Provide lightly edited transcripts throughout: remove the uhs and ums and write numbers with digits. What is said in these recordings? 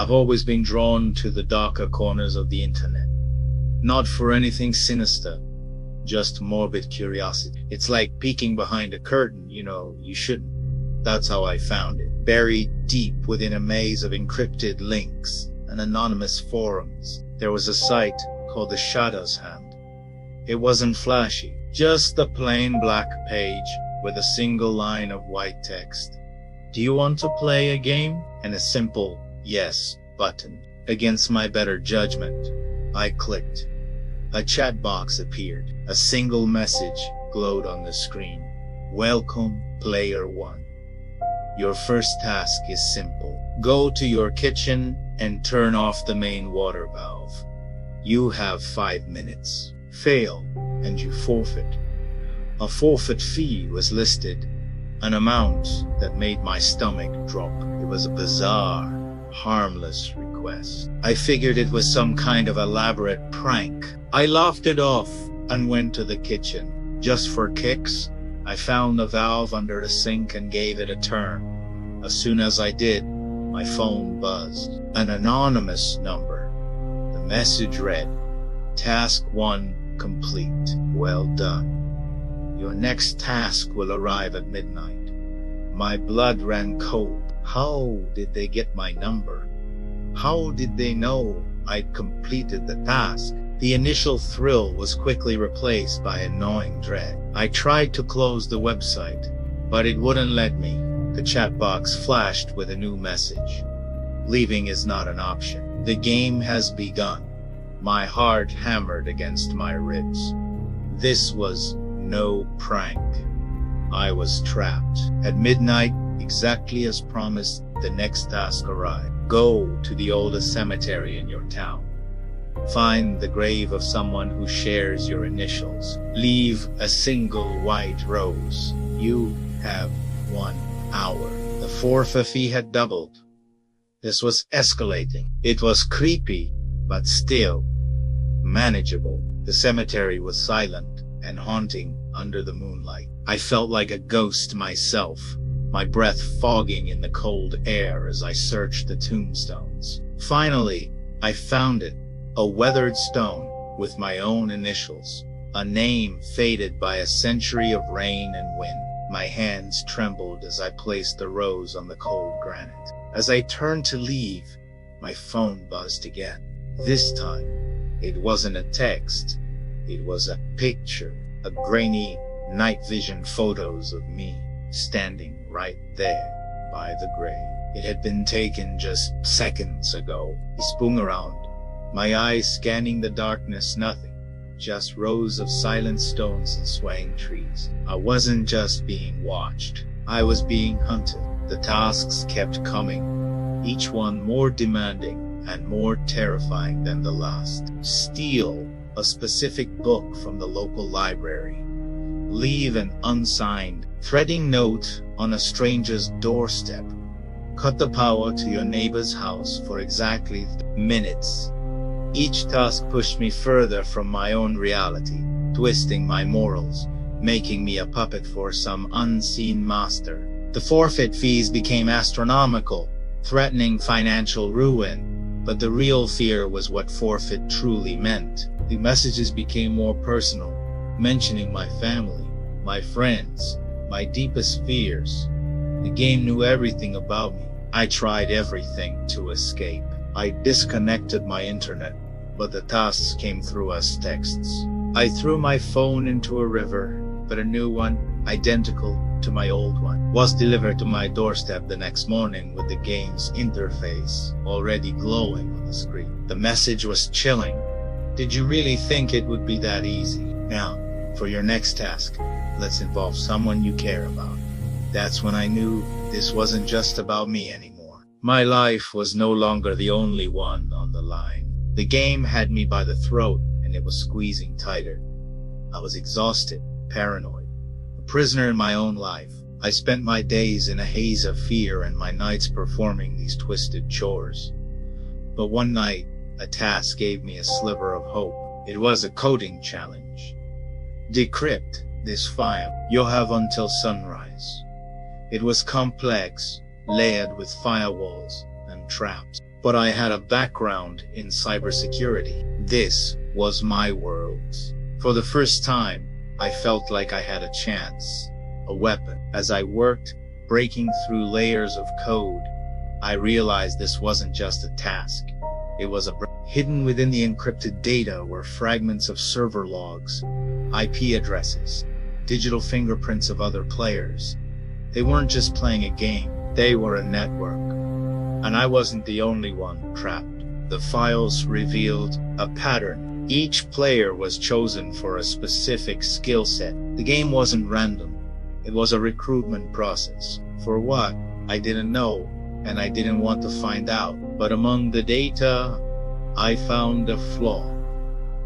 I've always been drawn to the darker corners of the internet. Not for anything sinister, just morbid curiosity. It's like peeking behind a curtain, you shouldn't. That's how I found it. Buried deep within a maze of encrypted links and anonymous forums, there was a site called the Shadow's Hand. It wasn't flashy, just a plain black page with a single line of white text. Do you want to play a game? And a simple yes button. Against my better judgment, I clicked. A chat box appeared. A single message glowed on the screen. Welcome, Player 1. Your first task is simple. Go to your kitchen and turn off the main water valve. You have 5 minutes. Fail, and you forfeit. A forfeit fee was listed, an amount that made my stomach drop. It was a bizarre, harmless request. I figured it was some kind of elaborate prank. I laughed it off and went to the kitchen. Just for kicks, I found the valve under the sink and gave it a turn. As soon as I did, my phone buzzed. An anonymous number. The message read, Task 1 complete. Well done. Your next task will arrive at midnight. My blood ran cold. How did they get my number? How did they know I'd completed the task? The initial thrill was quickly replaced by annoying dread. I tried to close the website, but it wouldn't let me. The chat box flashed with a new message. Leaving is not an option. The game has begun. My heart hammered against my ribs. This was no prank. I was trapped. At midnight, exactly as promised, the next task arrived. Go to the oldest cemetery in your town. Find the grave of someone who shares your initials. Leave a single white rose. You have 1 hour. The forfeit fee had doubled. This was escalating. It was creepy, but still manageable. The cemetery was silent and haunting under the moonlight. I felt like a ghost myself, my breath fogging in the cold air as I searched the tombstones. Finally, I found it. A weathered stone with my own initials. A name faded by a century of rain and wind. My hands trembled as I placed the rose on the cold granite. As I turned to leave, my phone buzzed again. This time, it wasn't a text. It was a picture. A grainy night vision photos of me standing right there by the grave. It had been taken just seconds ago. He spun around, my eyes scanning the darkness. Nothing, just rows of silent stones and swaying trees. I wasn't just being watched. I was being hunted. The tasks kept coming, each one more demanding and more terrifying than the last. Steal a specific book from the local library. Leave an unsigned, threatening note on a stranger's doorstep. Cut the power to your neighbor's house for exactly 3 minutes. Each task pushed me further from my own reality, twisting my morals, making me a puppet for some unseen master. The forfeit fees became astronomical, threatening financial ruin. But the real fear was what forfeit truly meant. The messages became more personal, mentioning my family, my friends, my deepest fears. The game knew everything about me. I tried everything to escape. I disconnected my internet, but the tasks came through as texts. I threw my phone into a river, but a new one, identical to my old one, was delivered to my doorstep the next morning with the game's interface already glowing on the screen. The message was chilling. Did you really think it would be that easy? Now, for your next task, let's involve someone you care about. That's when I knew this wasn't just about me anymore. My life was no longer the only one on the line. The game had me by the throat, and it was squeezing tighter. I was exhausted, paranoid, a prisoner in my own life. I spent my days in a haze of fear and my nights performing these twisted chores. But one night, a task gave me a sliver of hope. It was a coding challenge. Decrypt this file. You'll have until sunrise. It was complex, layered with firewalls and traps. but I had a background in cybersecurity. This was my world. For the first time, I felt like I had a chance, a weapon. As I worked, breaking through layers of code, I realized this wasn't just a task. It was hidden within the encrypted data were fragments of server logs, IP addresses, digital fingerprints of other players. They weren't just playing a game, they were a network. And I wasn't the only one trapped. The files revealed a pattern. Each player was chosen for a specific skill set. The game wasn't random. It was a recruitment process. For what? I didn't know, and I didn't want to find out. But among the data, I found a flaw,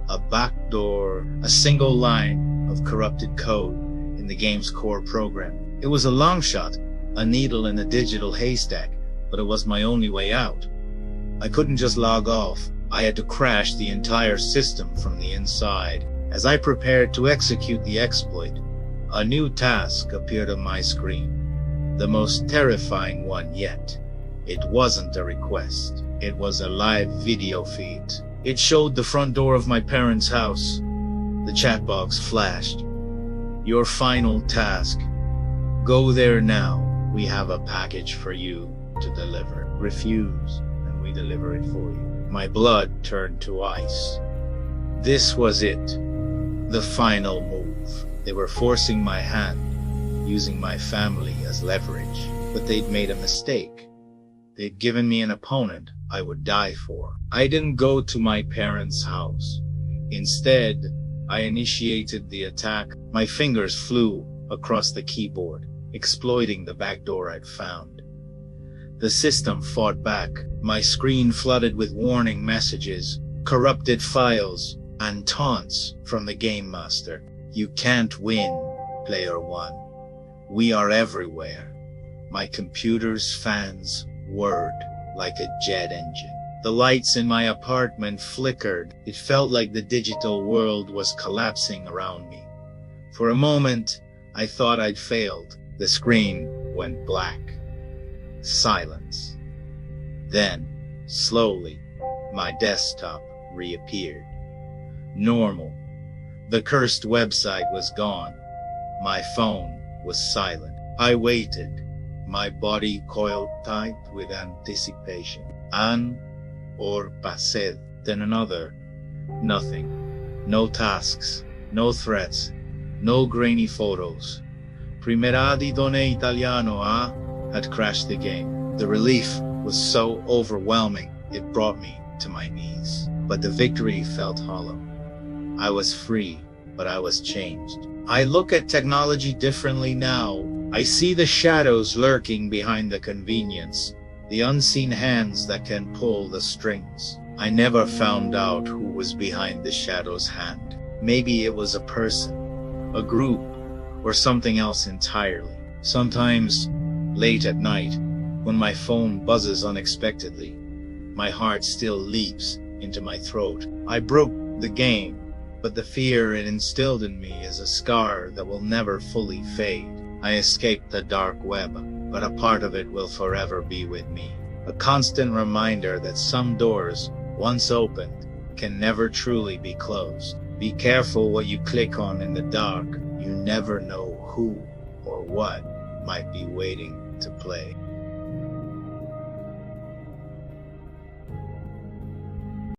a backdoor, a single line of corrupted code in the game's core program. It was a long shot, a needle in a digital haystack, but it was my only way out. I couldn't just log off. I had to crash the entire system from the inside. As I prepared to execute the exploit, a new task appeared on my screen, the most terrifying one yet. It wasn't a request. It was a live video feed. It showed the front door of my parents' house. The chat box flashed. Your final task. Go there now. We have a package for you to deliver. Refuse, and we deliver it for you. My blood turned to ice. This was it. The final move. They were forcing my hand, using my family as leverage. But they'd made a mistake. They'd given me an opponent I would die for. I didn't go to my parents' house. Instead, I initiated the attack. My fingers flew across the keyboard, exploiting the backdoor I'd found. The system fought back. My screen flooded with warning messages, corrupted files, and taunts from the game master. You can't win, player one. We are everywhere. My computer's fans whirred like a jet engine. The lights in my apartment flickered. It felt like the digital world was collapsing around me. For a moment, I thought I'd failed. The screen went black. Silence. Then, slowly, my desktop reappeared. Normal. The cursed website was gone. My phone was silent. I waited. My body coiled tight with anticipation. An or pased. Then another. Nothing. No tasks. No threats. No grainy photos. Primera di donne italiano, had crashed the game. The relief was so overwhelming, it brought me to my knees. But the victory felt hollow. I was free, but I was changed. I look at technology differently now. I see the shadows lurking behind the convenience, the unseen hands that can pull the strings. I never found out who was behind the shadow's hand. Maybe it was a person, a group, or something else entirely. Sometimes, late at night, when my phone buzzes unexpectedly, my heart still leaps into my throat. I broke the game, but the fear it instilled in me is a scar that will never fully fade. I escaped the dark web, but a part of it will forever be with me. A constant reminder that some doors, once opened, can never truly be closed. Be careful what you click on in the dark. You never know who or what might be waiting to play.